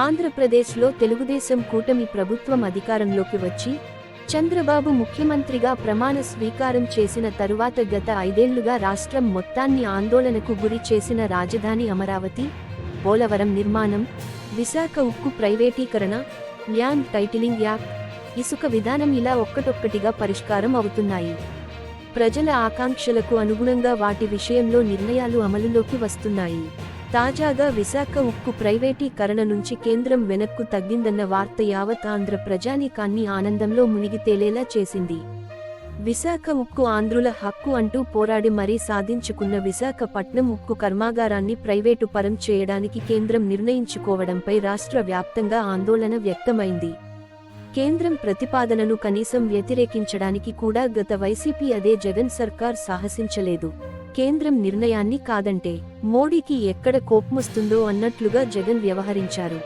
ఆంధ్రప్రదేశ్లో తెలుగుదేశం కూటమి ప్రభుత్వం అధికారంలోకి వచ్చి చంద్రబాబు ముఖ్యమంత్రిగా ప్రమాణ స్వీకారం చేసిన తరువాత గత 5 ఏళ్లుగా రాష్ట్రం మొత్తాన్ని ఆందోళనకు గురి చేసిన రాజధాని అమరావతి, పోలవరం నిర్మాణం, విశాఖ ఉక్కు ప్రైవేటీకరణ, ల్యాండ్ టైటిలింగ్ యాక్ట్, ఇసుక విధానం ఇలా ఒక్కటొక్కటిగా పరిష్కారం అవుతున్నాయి. ప్రజల ఆకాంక్షలకు అనుగుణంగా వాటి విషయంలో నిర్ణయాలు అమలులోకి వస్తున్నాయి. తాజాగా విశాఖ ఉక్కు ప్రైవేటీకరణ నుంచి కేంద్రం వెనక్కు తగ్గిందన్న వార్త యావత్ ఆంధ్ర ప్రజానీకాన్ని ఆనందంలో మునిగితేలేలా చేసింది. విశాఖ ఉక్కు ఆంధ్రుల హక్కు అంటూ పోరాడి మరీ సాధించుకున్న విశాఖపట్నం ఉక్కు కర్మాగారాన్ని ప్రైవేటు పరం చేయడానికి కేంద్రం నిర్ణయించుకోవడంపై రాష్ట్ర వ్యాప్తంగా ఆందోళన వ్యక్తమైంది. కేంద్రం ప్రతిపాదనను కనీసం వ్యతిరేకించడానికి కూడా గత వైసీపీ అదే జగన్ సర్కార్ సాహసించలేదు. కేంద్రం నిర్ణయాన్ని కాదంటే మోడీకి ఎక్కడ కోపమొస్తుందో అన్నట్లుగా జగన్ వ్యవహరించారు.